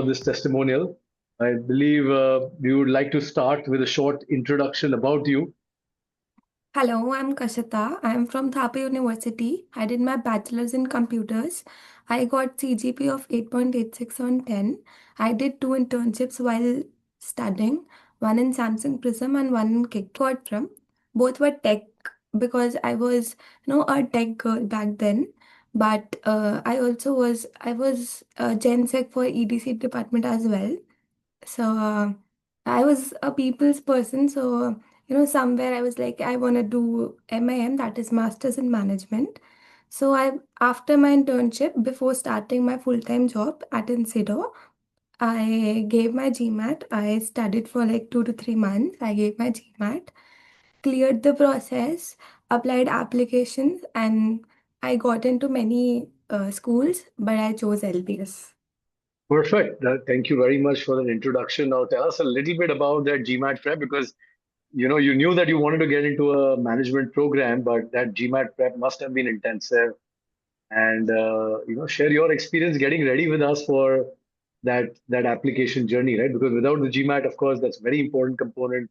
this testimonial. I believe we would like to start with a short introduction about you. Hello, I'm Kashita. I'm from Thapar University. I did my bachelor's in computers. I got CGP of 8.86 on 10. I did two internships while studying, one in Samsung Prism and one in Kick. Got from. Both were tech because I was, a tech girl back then. But I was Gen Sec for EDC department as well. So I was a people's person. So, somewhere I was like, I want to do MIM, that is Masters in Management. So after my internship, before starting my full-time job at Insido, I gave my GMAT. I studied for like 2 to 3 months. I gave my GMAT, cleared the process, applied applications, and I got into many schools, but I chose LBS. Perfect. Thank you very much for that introduction. Now tell us a little bit about that GMAT prep because you knew that you wanted to get into a management program, but that GMAT prep must have been intensive. And share your experience getting ready with us for that application journey, right? Because without the GMAT, of course, that's very important component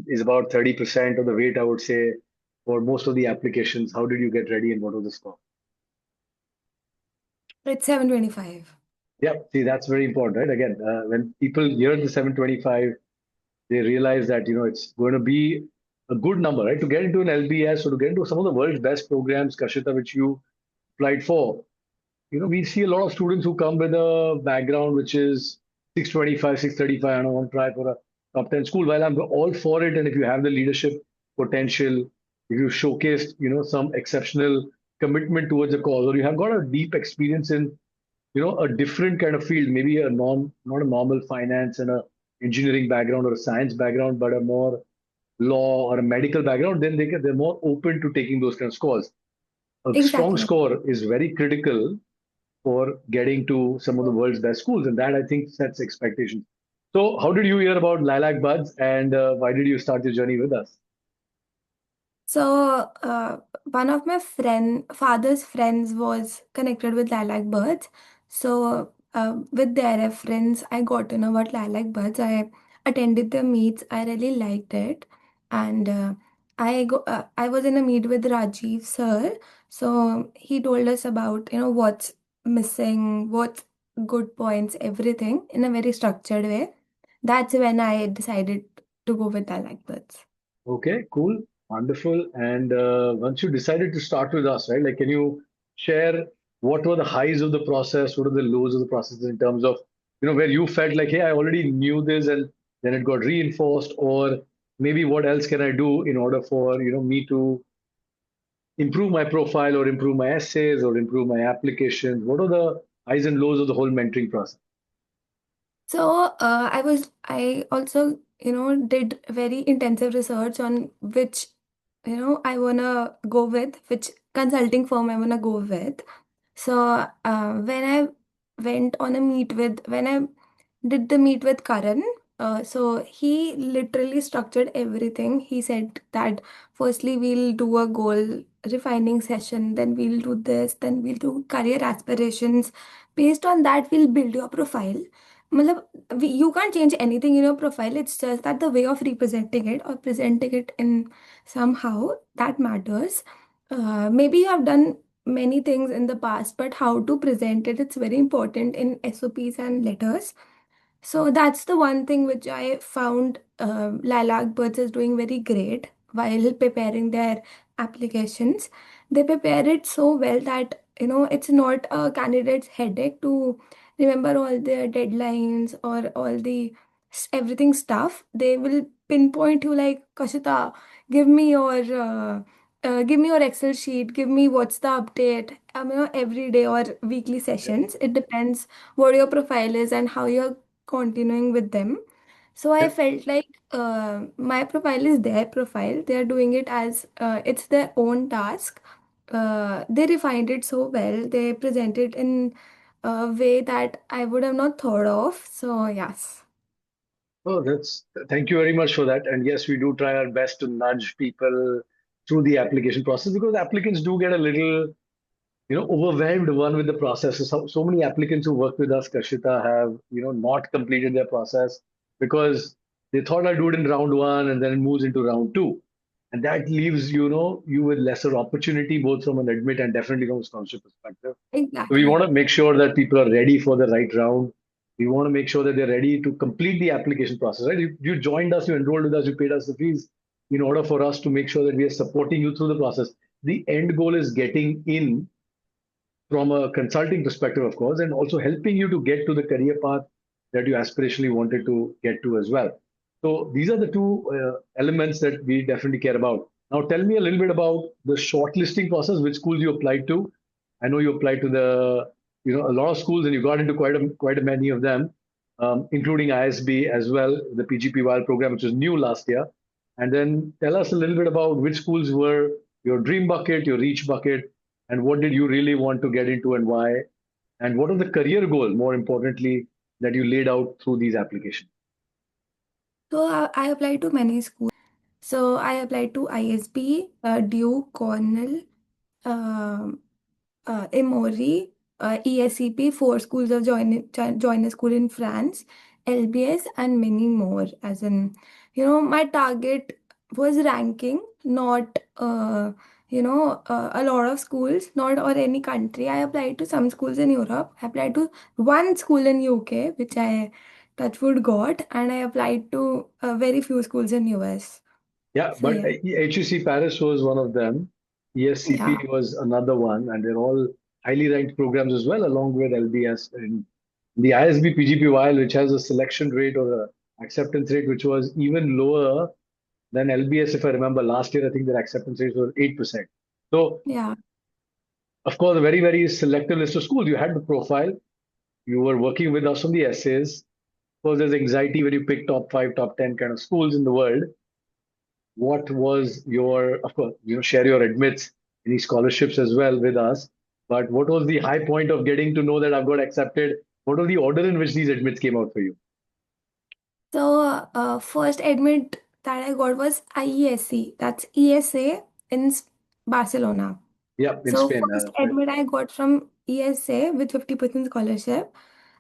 is about 30% of the weight, I would say, for most of the applications. How did you get ready and what was the score? It's 725. Yeah, see, that's very important, right? Again, when people hear the 725, they realize that it's going to be a good number, right? To get into an LBS or to get into some of the world's best programs, Kashita, which you applied for, we see a lot of students who come with a background which is 625, 635, and I want to try for a top 10 school. While I'm all for it, and if you have the leadership potential, if you showcased, some exceptional commitment towards a cause, or you have got a deep experience in, a different kind of field, maybe not a normal finance and a engineering background or a science background, but a more law or a medical background, then they're more open to taking those kind of scores. A strong Exactly. score is very critical for getting to some of the world's best schools. And that I think sets expectations. So, how did you hear about LilacBuds and why did you start your journey with us? So, one of my father's friends was connected with LilacBuds. So, with their reference, I got to know about LilacBuds. I attended the meets. I really liked it, and I was in a meet with Rajiv sir. So he told us about what's missing, what's good points, everything in a very structured way. That's when I decided to go with LilacBuds. Okay, cool, wonderful. And once you decided to start with us, right? Like, can you share what were the highs of the process? What are the lows of the process in terms of, where you felt like, hey, I already knew this and then it got reinforced, or maybe what else can I do in order for, me to improve my profile or improve my essays or improve my applications? What are the highs and lows of the whole mentoring process? I also, did very intensive research on which, I wanna go with, which consulting firm I wanna go with. So, when I when I did the meet with Karan, so he literally structured everything. He said that firstly we'll do a goal refining session, then we'll do this, then we'll do career aspirations. Based on that, we'll build your profile. मतलब, you can't change anything in your profile. It's just that the way of representing it or presenting it in somehow that matters. Maybe you have done many things in the past, but how to present it, it's very important in SOPs and letters. So that's the one thing which I found LilacBuds is doing very great while preparing their applications. They prepare it so well that it's not a candidate's headache to remember all the deadlines or all the everything stuff. They will pinpoint you like, Kashita, give me your give me your Excel sheet, give me what's the update. Every day or weekly sessions. It depends what your profile is and how you're continuing with them. So I Yeah. felt like my profile is their profile. They are doing it as it's their own task. They refined it so well. They present it in a way that I would have not thought of. So yes. Oh, thank you very much for that. And yes, we do try our best to nudge people through the application process because applicants do get a little overwhelmed one with the process. So many applicants who work with us, Kashita, have not completed their process because they thought I'll do it in round one and then it moves into round two, and that leaves you with lesser opportunity both from an admit and definitely from a scholarship perspective. So we Exactly. want to make sure that people are ready for the right round. We want to make sure that they're ready to complete the application process. Right? You joined us, you enrolled with us, you paid us the fees in order for us to make sure that we are supporting you through the process. The end goal is getting in from a consulting perspective, of course, and also helping you to get to the career path that you aspirationally wanted to get to as well. So these are the two elements that we definitely care about. Now, tell me a little bit about the shortlisting process. Which schools you applied to? I know you applied to a lot of schools, and you got into quite a many of them, including ISB as well, the PGP-YL program, which was new last year. And then tell us a little bit about which schools were your dream bucket, your reach bucket, and what did you really want to get into and why? And what are the career goal, more importantly, that you laid out through these applications? So I applied to many schools. So I applied to ISB, Duke, Cornell, um, Emory, ESCP, four schools of joiner school in France, LBS, and many more. As in, my target was ranking, not a lot of schools, not or any country. I applied to some schools in Europe. I applied to one school in UK, which I touchwood got, and I applied to very few schools in US. Yeah, So but yeah, HEC Paris was one of them. ESCP yeah, was another one, and they're all highly ranked programs as well, along with LBS and the ISB PGP-YL, which has a selection rate or a acceptance rate which was even lower than LBS. If I remember last year, I think their acceptance rate was 8%. So, yeah. of course, a very, very selective list of schools. You had the profile, you were working with us on the essays. Of course, there's anxiety when you pick top five, top 10 kind of schools in the world. What was your, of course, share your admits, any scholarships as well with us. But what was the high point of getting to know that I've got accepted? What was the order in which these admits came out for you? So, first admit that I got was IESE, that's ESA in Barcelona. Yeah, in So, Spain. first Right. admit I got from ESA with 50% scholarship,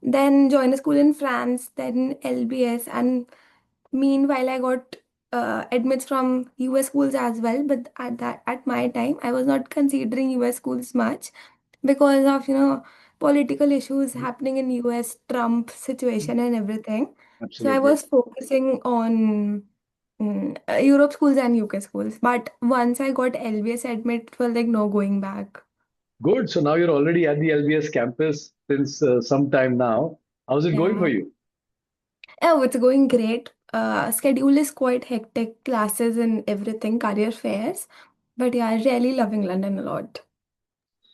then join a school in France, then LBS, and meanwhile I got admits from US schools as well. But at my time, I was not considering US schools much because of political issues happening in US, Trump situation and everything. So I Absolutely. was focusing on Europe schools and UK schools. But once I got LBS admit, it was like no going back. Good. So now you're already at the LBS campus since some time now. How's it going for Yeah. you? Oh, it's going great. Schedule is quite hectic, classes and everything, career fairs. But yeah, really loving London a lot.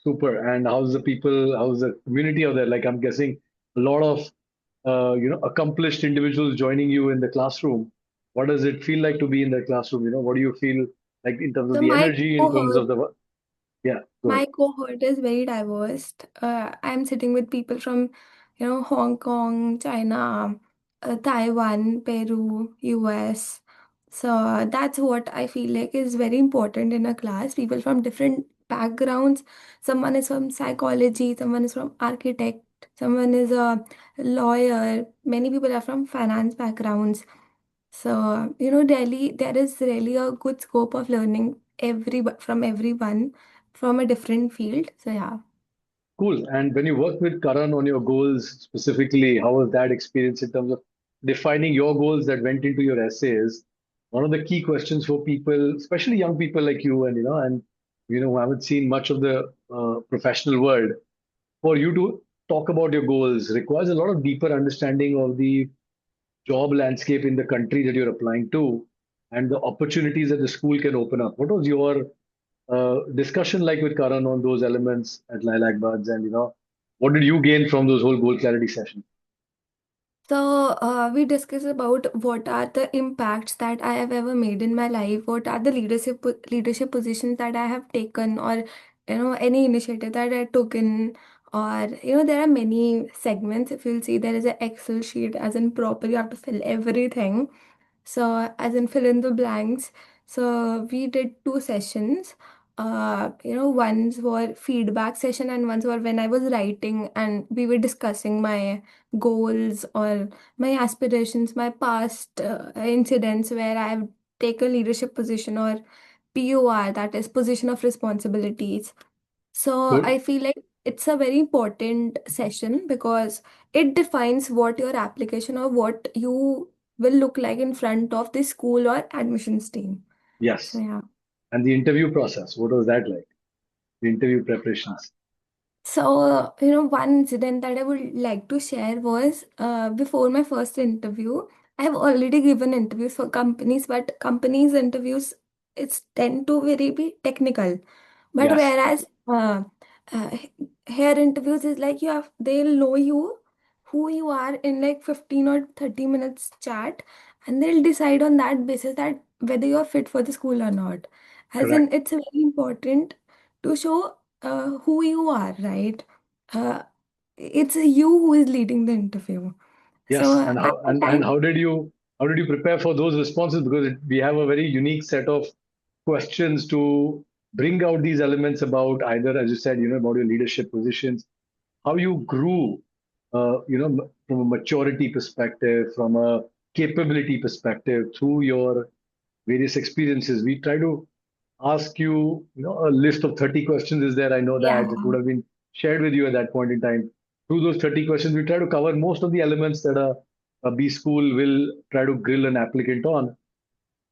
Super. And how's the community out there? Like I'm guessing a lot of accomplished individuals joining you in the classroom. What does it feel like to be in the classroom? What do you feel like in terms of So the energy, in terms of cohort, the yeah, go ahead. my cohort is very diverse. I'm sitting with people from, Hong Kong, China, Taiwan, Peru, US. So that's what I feel like is very important in a class. People from different backgrounds. Someone is from psychology, someone is from architect, someone is a lawyer. Many people are from finance backgrounds. So, Delhi, there is really a good scope of learning from everyone from a different field. So, yeah. Cool. And when you work with Karan on your goals specifically, how was that experience in terms of defining your goals that went into your essays? One of the key questions for people, especially young people like you, and who haven't seen much of the professional world, for you to talk about your goals requires a lot of deeper understanding of the job landscape in the country that you're applying to and the opportunities that the school can open up. What was your discussion like with Karan on those elements at LilacBuds, and what did you gain from those whole goal clarity sessions? So, we discuss about what are the impacts that I have ever made in my life, what are the leadership positions that I have taken, or any initiative that I took in, or there are many segments. If you'll see, there is an Excel sheet, as in proper, you have to fill everything. So, as in fill in the blanks. So, we did two sessions. Ones were feedback session and ones were when I was writing and we were discussing my goals or my aspirations, my past incidents where I have taken leadership position or POR, that is position of responsibilities. So Good. I feel like it's a very important session because it defines what your application or what you will look like in front of the school or admissions team. So Yes. yeah. And the interview process, what was that like? The interview preparations. So, one incident that I would like to share was before my first interview. I have already given interviews for companies, but companies' interviews it's tend to very be technical. But Yes. whereas uh, here interviews is like they'll know you, who you are in like 15 or 30 minutes chat, and they'll decide on that basis that whether you're fit for the school or not. As in, Correct. it's very important to show who you are, right? Uh, it's you who is leading the interview. So Yes. And at how the and time, how did you prepare for those responses? Because we have a very unique set of questions to bring out these elements about either, as you said, about your leadership positions, how you grew, from a maturity perspective, from a capability perspective through your various experiences. We try to ask you, a list of 30 questions is there. I know yeah. that it would have been shared with you at that point in time. Through those 30 questions, we try to cover most of the elements that a B school will try to grill an applicant on.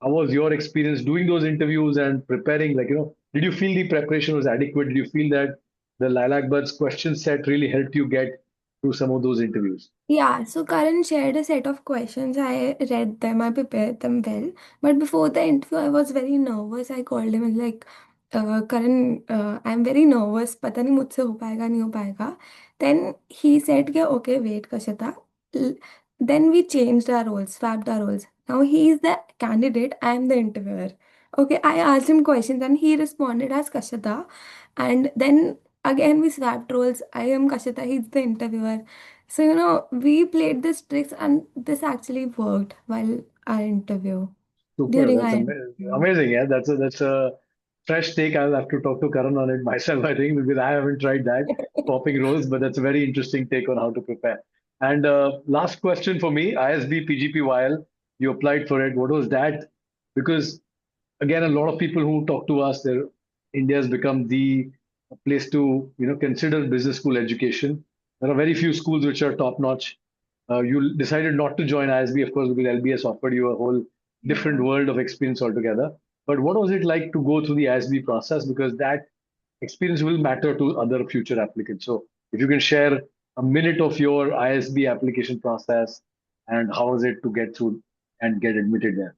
How was your experience doing those interviews and preparing? Like, did you feel the preparation was adequate? Did you feel that the LilacBuds question set really helped you get through some of those interviews? Yeah, so Karan shared a set of questions. I read them, I prepared them well. But before the interview, I was very nervous. I called him and like, Karan, I'm very nervous. पता नहीं मुझसे हो पाएगा नहीं हो पाएगा. Then he said, कि, okay, wait, Kashita. L- Then we changed our roles, swapped our roles. Now he is the candidate, I am the interviewer. Okay, I asked him questions and he responded as Kashita. And then again we swapped roles. I am Kashita, he's the interviewer. So, we played this tricks and this actually worked while our interview, Super. during That's our interview. amazing. Yeah, that's a fresh take. I'll have to talk to Karan on it myself, I think, because I haven't tried that popping roles, but that's a very interesting take on how to prepare. And last question for me, ISB PGP-YL, you applied for it. What was that? Because again, a lot of people who talk to us, India has become the place to consider business school education. There are very few schools which are top notch. You decided not to join ISB, of course, because LBS offered you a whole different Yeah. world of experience altogether. But what was it like to go through the ISB process? Because that experience will matter to other future applicants. So if you can share a minute of your ISB application process and how was it to get through and get admitted there?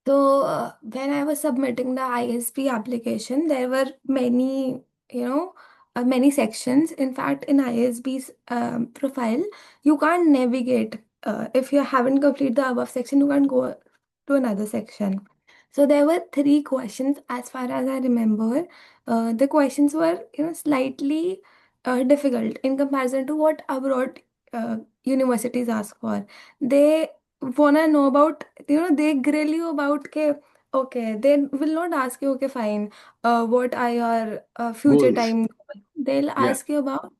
So, when I was submitting the ISP application, there were many, many sections. In fact, in ISB's profile, you can't navigate. If you haven't completed the above section, you can't go to another section. So there were three questions, as far as I remember. The questions were, slightly difficult in comparison to what abroad universities ask for. They wanna know about, they grill you about ke, okay, they will not ask you, okay, fine, what are your future Goals. time goals? They'll Yeah. ask you about,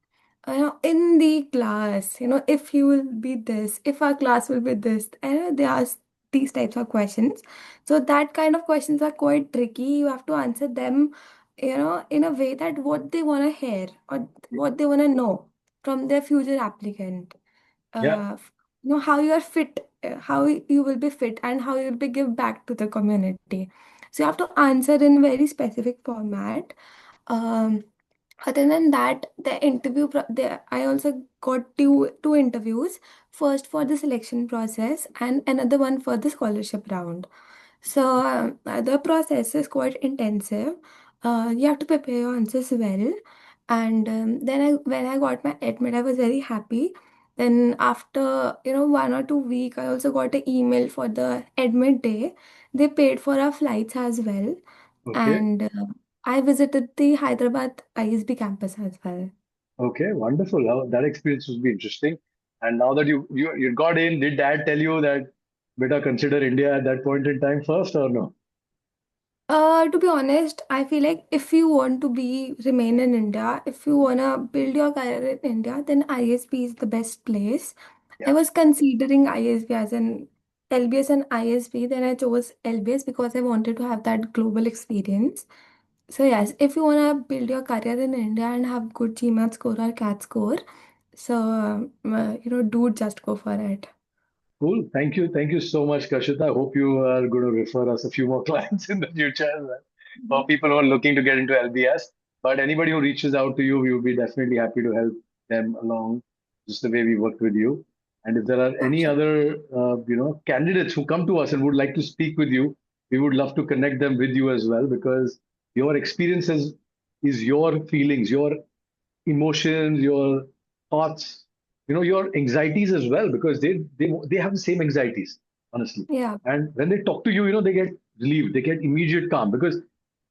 in the class, if you will be this, if our class will be this, and they ask these types of questions. So that kind of questions are quite tricky. You have to answer them, in a way that what they want to hear or what they want to know from their future applicant. Yeah. uh, how you are fit, how you will be fit and how you will be give back to the community. So you have to answer in very specific format. um, Other than that, the I also got two interviews, first for the selection process and another one for the scholarship round. So the process is quite intensive. You have to prepare your answers well. And then when I got my admit, I was very happy. Then after 1 or 2 week, I also got an email for the admit day. They paid for our flights as well, Okay. and I visited the Hyderabad ISB campus as well. Okay. Wonderful. That experience would be interesting. And now that you got in, did Dad tell you that, beta, consider India at that point in time first or no? To be honest, I feel like if you want to remain in India, if you wanna build your career in India, then ISB is the best place. I Yeah, was considering ISB as an LBS and ISB, then I chose LBS because I wanted to have that global experience. So yes, if you wanna build your career in India and have good GMAT score or CAT score, so do just go for it. cool. Thank you. Thank you so much, Kashita. I hope you are going to refer us a few more clients in the future as well, for people who are looking to get into LBS. But anybody who reaches out to you, we will be definitely happy to help them along, just the way we worked with you. And if there are Yeah, any sure. other, candidates who come to us and would like to speak with you, we would love to connect them with you as well, because your experiences is your feelings, your emotions, your thoughts, your anxieties as well, because they have the same anxieties, honestly. Yeah. And when they talk to you, they get relieved, they get immediate calm, because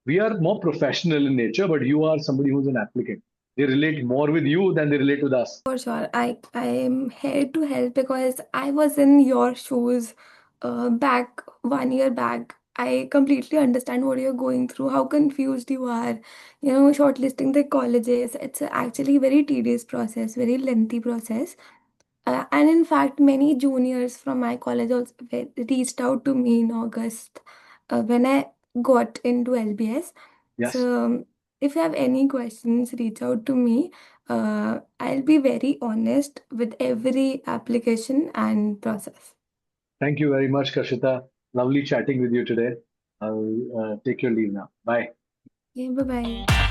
we are more professional in nature, but you are somebody who's an applicant. They relate more with you than they relate with us. For sure. I am here to help because I was in your shoes back 1 year back. I completely understand what you're going through, how confused you are. Shortlisting the colleges, it's actually a very tedious process, very lengthy process. And in fact, many juniors from my college also reached out to me in August when I got into LBS. Yes. So, if you have any questions, reach out to me. I'll be very honest with every application and process. Thank you very much, Kashita. Lovely chatting with you today. I'll take your leave now. Bye. Okay, bye bye.